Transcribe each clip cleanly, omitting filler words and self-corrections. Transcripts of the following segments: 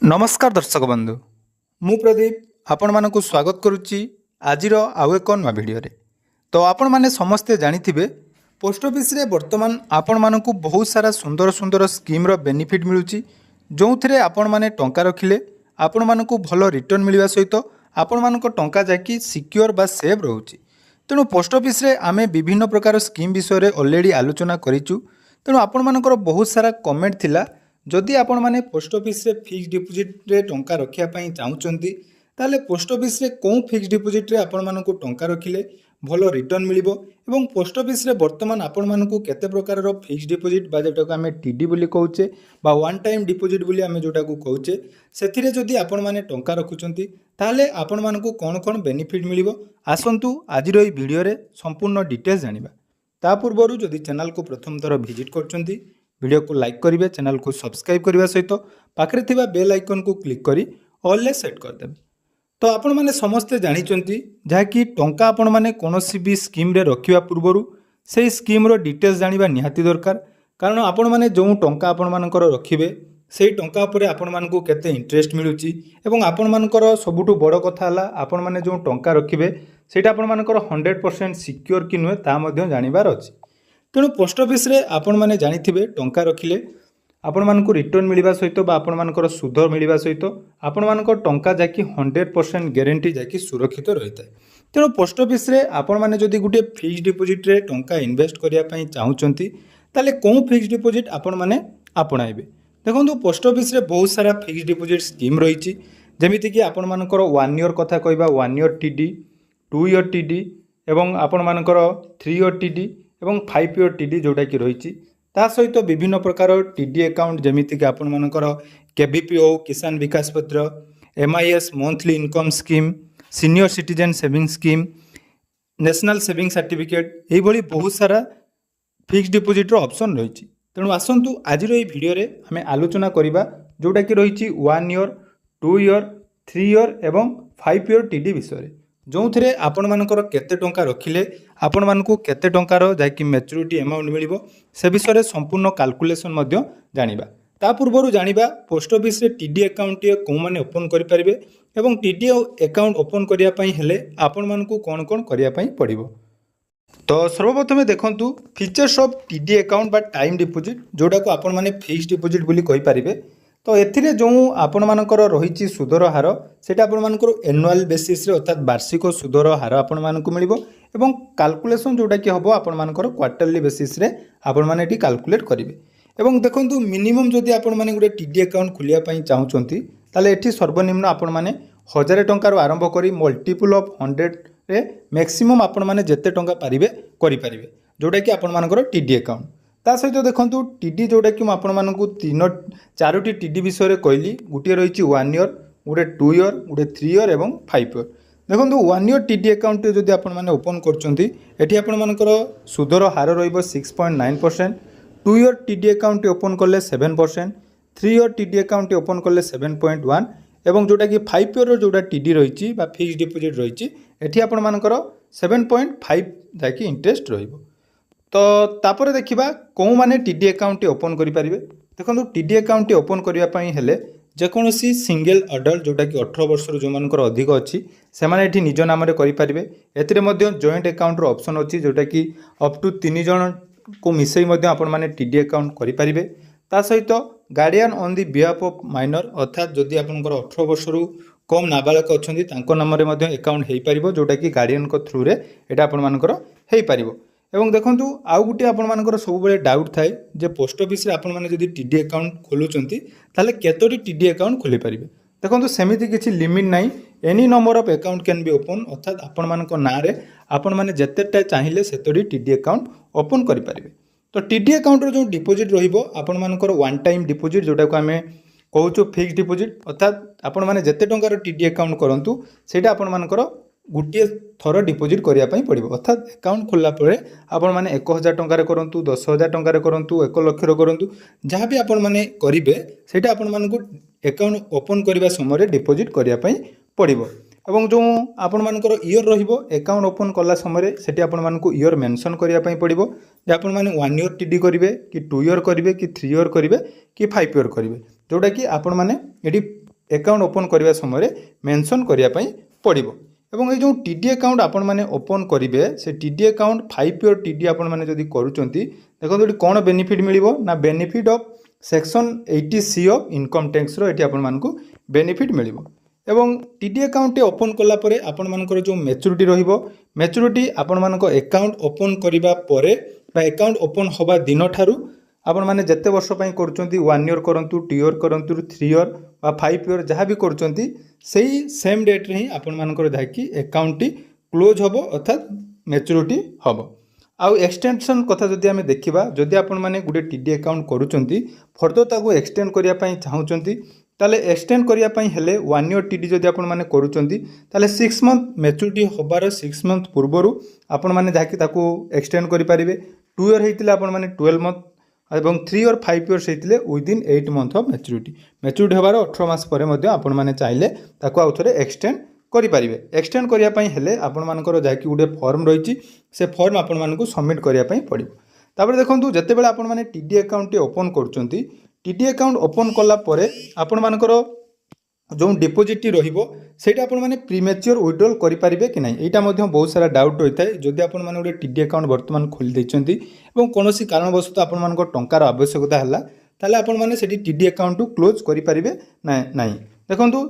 नमस्कार दर्शक बंधु मु प्रदीप आपण मानक स्वागत करुच्ची आजिर आउ एक नुआ भिडियो तो आपण माने समस्ते जानिथिबे पोस्ट ऑफिस रे वर्तमान आपण मानक बहुत सारा सुंदर सुंदर स्कीम रो बेनिफिट मिलुची जो थे आपण माने टंका रखिले आपण मानक भल रिटर्न मिलवा सहित आपण मानक टंका जाकी सिक्योर बा सेव रहउची। तेणु पोस्ट ऑफिस रे आमे विभिन्न प्रकार स्कीम विषय ऑलरेडी आलोचना करिचु। तेणु आपण मानकर बहुत सारा कमेंट थिला जदि आपण माने पोस्ट ऑफिस रे फिक्स डिपोजिट रे टंका रखिया पई चाहुचंती ताले पोस्ट ऑफिस रे कोन फिक्स डिपोजिट रे आपण मानकु टंका रखिले भलो रिटर्न मिलिबो एवं पोस्ट ऑफिस रे वर्तमान आपण मानकु केते प्रकार रो फिक्स डिपोजिट बा जेटा को हमें टीडी बोली कहउचे बा वन टाइम डिपोजिट बोली हमें जोटा को कहउचे सेथिरे जदि आपण माने टंका रखुचंती ताले आपण मानकु कोन कोन बेनिफिट मिलिबो आसंतु आजिर एई वीडियो रे संपूर्ण डिटेल्स जानिबा। ता पूर्वरु जदि चैनल को प्रथम थर विजिट करचंती वीडियो को लाइक करेंगे, चैनल को सब्सक्राइब करने सहित पाखे थिबा बेल आइकन को क्लिक करी ऑल ले सेट कर देबे। तो आपण माने समस्ते जानिचंती जहाँकि टंका आपण माने कोनोसी भी स्कीम रे रखिबा पूर्वरु से स्कीम रो डिटेल्स जानिबा निहाती दरकार। कारण आपण माने जो टंका आपण मानकर रखिबे से टंका उपरे आपण मानकु केते इंटरेस्ट मिलुची एवं आपण मानकर सबुठु बड़ कथा हला आपण माने जो टंका रखिबे सेटा आपण मानकर 100% सिक्योर कि नुहे ता मध्य जानिबार अछि। तेणु पोस्ट ऑफिस रे आपण माने जानिथिबे टंका रखिले आपण मानकु रिटर्न मिलिबा सहित बा आपण मानकर सुध मिलिबा सहित आपण मानकर टंका जाकी 100% ग्यारंटी जाकी सुरक्षित रहिता। तेणु पोस्ट ऑफिस रे आपण माने जदि गुटे फिक्स डिपोजिट रे टंका इन्वेस्ट करिया पई चाहुचंती ताले कोन फिक्स डिपोजिट आपण माने आपणाइबे। देखंतु पोस्ट ऑफिस रे बहुत सारा फिक्स डिपोजिट स्कीम रहिछि जेमिति कि आपण मानकर 1 ईयर कथा कहबा 1 ईयर टीडी 2 ईयर टीडी एवं आपण मानकर 3 ईयर टीडी एवं 5 ईयर टीडी जोटा कि रही ता सहित विभिन्न प्रकार टीडी अकाउंट जमीती कि आपण मानकर केवीपीओ किसान विकास पत्र MIS monthly income scheme senior citizen saving scheme national saving certificate यही बहुत सारा फिक्स डिपोजिट ऑप्शन रही। तेणु आसंतु आज वीडियो रे हमें आलोचना करबा जोटा कि रही 1 ईयर 2 ईयर 3 ईयर एवं 5 ईयर टीडी विषय जो थे आपण मानकर केते टंका रखिले आपण मानकु केते टंकार जाकि मैच्योरिटी अमाउंट मिलिबो से विषय संपूर्ण कैलकुलेशन मध्य जानिबा। ता पूर्वरु जानिबा पोस्ट ऑफिस रे टीडी अकाउंट को माने ओपन करि परिबे एवं टीडी अकाउंट ओपन करिया पई हेले आपण मानकु कोन कोन करिया पई पड़िबो। तो सर्वप्रथम देखंतु फीचर्स ऑफ टीडी अकाउंट बा टाइम डिपोजिट जोड़ा को आपण माने फिक्स डिपोजिट बोली कहि परिबे। तो एथिरे जो आपण मानकर रही सुदर हार सेटा आपण मानकर एनुअल बेसिस रे अर्थात वार्षिक सुदर हार आपण मानकु मिलिबो एवं कैलकुलेशन जोटा कि हबो आपण मानकर क्वार्टरली बेसिस रे आपण माने एटी कैलकुलेट करिवे। एवं देखंतु मिनिमम जदि आपण माने गुटे टीडी अकाउंट खुलिया पई चाहुचंती ताले एठी सर्वनिम्न आपण माने 1000 टंका आरंभ करी मल्टीपल ऑफ 100 रे मैक्सिमम आपण माने जेते टंका पारिबे करि पारिबे जोटा कि आपण मानकर टीडी अकाउंट। ता सहित देखंतु टीडी जोटा कि आपण मानकु 4टी टीडी विषय कहली गोटे रही 1 ईयर गोटे 2 ईयर गोटे 3 ईयर एवं 5 ईयर। देखो 1 ईयर टीडी अकाउंट जदि आपण माने ओपन करचंती एठी आपण मानकर सुदर हार रहिबो 6.9%, 2 ईयर टीडी अकाउंट ओपन करले 7%, 3 ईयर टीडी अकाउंट ओपन करले 7.1 एवं जोटा कि 5 ईयर जोटा टीडी रही बा फिक्स डिपोजिट रही एठी आपण मानकर 7.5 जाकि इंटरेस्ट रहिबो। तो तापर देखिबा कौन माने टीडी अकाउंट ओपन करि परिबे। देखो टीडी अकाउंट ओपन करिया पई हेले जेकोसी सिंगल अडल्ट जोटा कि 18 वर्ष जो मानकर अधिक अच्छी से माने एठी निज नाम रे करि परिबे। एथिरे मध्य जॉइंट अकाउंट रो ऑप्शन अछि जोटा कि अप टू 3 जन को मिसई मध्य आपण माने टीडी अकाउंट करि परिबे। ता सहित guardian on the behalf of minor अर्थात जदि आपनकर 18 वर्ष रु कम नाबालक अछंती तांको नाम रे मध्य अकाउंट हेई परिबो जोटा कि गार्डियन को थ्रू रे एटा आपण मानकर हेई परिबो। एवं देखंतु आउ गुटे आपण मानकर सब बेले डाउट थाए जे पोस्ट ऑफिस रे आपण माने जदि टीडी अकाउंट खोलुचंती ताले केतोटी टीडी अकाउंट खोली परिबे। देखंतु सेमिति किछि लिमिट नाही, any number of account can be open अर्थात आपण मानक ना रे आपण माने जतेटा चाहिए सेतोटी टीडी अकाउंट ओपन करि परिबे। तो टीडी अकाउंट रो जो डिपोजिट रहिबो आपण मानकर वन टाइम डिपोजिट जोटा को हमें कहूचो फिक्स डिपोजिट अर्थात आपण माने जते टंकार टीडी अकाउंट करंतु सेटा आपण मानकर गोटे थर डिपोजिट करिया पई पड़िबो। अर्थात अकाउंट खोलला परे आपण माने 1000 टंकार करंतु 10000 टंकार करंतु 1 लाख रो करंतु जहाँ भी आपण माने करिवे सेटा आपण मानकु अकाउंट ओपन करिवा समय डिपोजिट करिया पई पड़िबो। एवं जो आपण मानकर ईयर रहिबो अकाउंट ओपन कला समय सेठी आपण मानकु ईयर मेंशन करिया पई पड़िबो जे आपण माने 1 ईयर टीडी करिवे कि 2 ईयर करिवे कि 3 ईयर करिवे कि 5 ईयर करिवे जोटा कि आपण माने एडी एकाउंट ओपन करने समय मेंशन करने पड़ो। एवं ये जो टीडी अकाउंट आपण मैंने ओपन करेंगे से टीडी अकाउंट 5 ईयर टीडी आपण मैंने जदि करुँच देखो ये कौन बेनिफिट मिलिबो ना benefit of section 80C of income tax रो आपण मानकु बेनिफिट मिलिबो। एवं टीडी अकाउंट ओपन कला परे आपण मानकर जो मैच्योरिटी रहिबो मैच्योरिटी आपण मानक अकाउंट ओपन करिबा परे बा अकाउंट ओपन होबा दिन ठारू आपण माने जत्ते वर्ष पई करूचंती 1 ईयर करंतु 2 ईयर करंतु 3 ईयर बा 5 ईयर जहाँ भी करूचंती सेही सेम डेट रे ही आपण मानकर जाकी अकाउंट टी क्लोज होबो अर्थात मैच्योरिटी होबो। आउ एक्सटेंशन कथा जदि आमे देखिबा जदि आपण माने गुडे टीडी अकाउंट करूचंती फर्दर ताको एक्सटेंड करिया पई चाहूचंती ताले एक्सटेंड करिया पई हेले 1 ईयर टीडी जदि आपण माने करूचंती ताले 6 मंथ मैच्योरिटी होबार 6 मंथ पूर्वरु आपण माने जाकी ताको एक्सटेंड करि परिबे। 2 ईयर हेतिले आपण माने 12 मंथ एवं 3 और 5 इयर्स होते विदिन 8 मंथ ऑफ मैच्योरिटी होबार 18 मास पर आपण मैंने चाहिए ताको आउ थे एक्सटेंड करेंगे। एक्सटेंड करने हेले आपण मानकर जैक गोटे फॉर्म रही से फॉर्म आपण मानक सबमिट करने पड़ो। तापर देखो जिते बड़े आपण मैंने टीडी अकाउंट ओपन कर टीडी अकाउंट ओपन कलापर आपण मानकर जो डिपोजिट रहिबो सेटा आपण माने प्रीमेच्योर विड्रॉल करि परिबे कि नहीं एटा मध्ये बहुत सारा डाउट होता है। जदि आपण माने गोटे टीडी अकाउंट वर्तमान खोली दैछंती एवं कोनोसी कारणवश आपण मानको टंकार आवश्यकता हला ताले आपण माने सेठी टीडी अकाउंट क्लोज करि परिबे नाही। देखंतु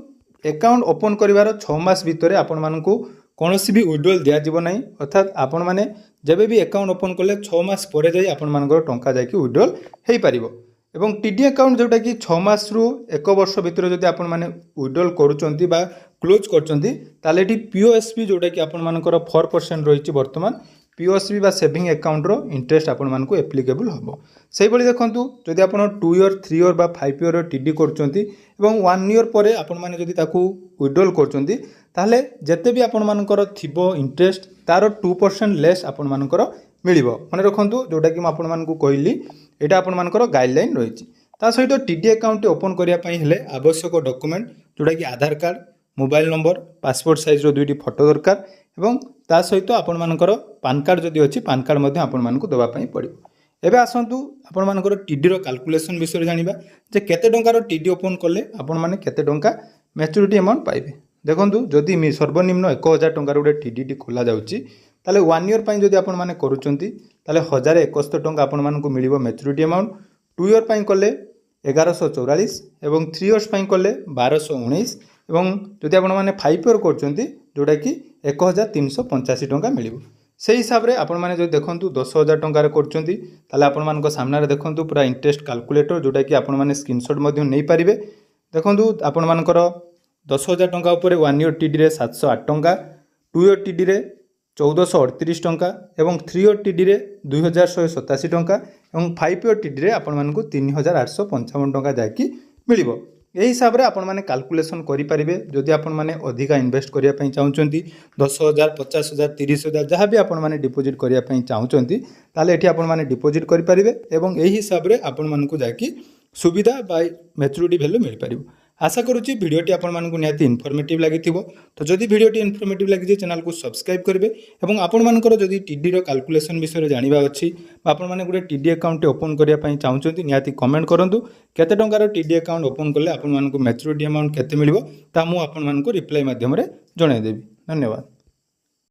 अकाउंट ओपन करिवार 6 मास भितरे आपण मानको कोनोसी भी विड्रॉल दिया जिवो नाही अर्थात आपण माने जेबे भी अकाउंट ओपन करले 6 मास परे जाई आपण मानकर टंका जाई कि विड्रॉल हेई परिबो। एवं टीडी अकाउंट जोटा कि 6 मास रु 1 वर्ष भितर जदि आपण माने विड्रॉल करूचंती बा क्लोज करचंती ताले एठी पीओएसबी जोटा कि आपण मानकर 4% रहिछि वर्तमान पीओएसबी बा सेविंग अकाउंट रो इंटरेस्ट आपण मानको एप्लीकेबल हबो। सेही बळी देखंतु जदि आपण 2 ईयर 3 ईयर बा 5 ईयर टीडी करचंती एवं 1 ईयर परे आपण माने जदि ताकू विड्रॉल करचंती ताले जते भी आपण मानकर थिबो इंटरेस्ट तार 2% लेस आपण मानकर मिलिबो। माने रखंतु जोटा कि म आपण मानकू कहली एटा आपण मानकर गाइडलाइन रही। ता सहित टीडी अकाउंट ओपन करिया पई हेले आवश्यक डॉक्यूमेंट जोटा कि Aadhaar card mobile number passport size रो दुईटी फोटो दरकार एवं ता सहित आपण मानकर पान कार्ड जदि अछि पान कार्ड मध्ये आपण मानकू दबा पई पड़िबो। एबे आसंतु आपण मानकर टीडी रो कैलकुलेशन विषय जानिबा जे केते टंका रो टीडी ओपन करले आपण माने केते टंका मैच्योरिटी अमाउंट पाइबे। देखंतु जदि सर्वनिम्न 1000 टंका रो टीडी टी खोला जाउची ताले 1 ईयर पई जदि आपण माने करूचंती ताले 1071 टंका आपण मानकू मिलिबो मैच्योरिटी अमाउंट। 2 ईयर पई कले 1144 एवं 3 इयर्स पई कले 1219 एवं जदि आपण माने 5 ईयर करचंती जोटा कि 1385 टंका मिलिबो। से हिसाब रे आपण माने जो देखंतु 10000 टंका रे करचंती ताले आपण मानको सामना रे देखंतु पूरा इंटरेस्ट कैलकुलेटर जोटा कि आपण माने स्क्रीनशॉट मध्ये नै परिबे। देखंतु आपण मानकर 10000 टंका ऊपर 1 ईयर टीडी रे 708 टंका 2 ईयर टीडी रे 1438 टंका एवं 3 ईयर टीडी रे 2187 टंका एवं 5 ईयर टीडी रे आपण मानकू 3855 टंका जाकी मिलिबो। यही हिसाब रे आपण माने कैलकुलेशन करि परिबे। जदि आपण माने अधिका इन्वेस्ट करिया पई चाहुचंती 10000 50000 30000 जहाँ भी आपण माने डिपोजिट करिया पई चाहुचंती ताले एठी आपण माने डिपोजिट करि परिबे एवं एही हिसाब रे आपण मानकू जाकी सुविधा बाय मैच्योरिटी वैल्यू मिल परिबो। आशा करुच्ची भिडियोटी आपण मानकू निहाती इनफॉर्मेटिव लागिथिबो। तो जदि भिडियोटी इनफॉर्मेटिव लागिछि चैनल को सब्सक्राइब करिवे एवं आपण मानकर जदि टीडी रो कैलकुलेशन विषय जानिबा अछि बा आपण माने गुटे टीडी अकाउंट ओपन करिया पई चाहुचंती निहाती कमेंट करंतु केते टंका रो टीडी अकाउंट ओपन करले आपण मानकू मैच्योरिटी अमाउंट केते मिलिबो ता मु आपण मानकू रिप्लाई माध्यम रे जणाइ देबी। धन्यवाद।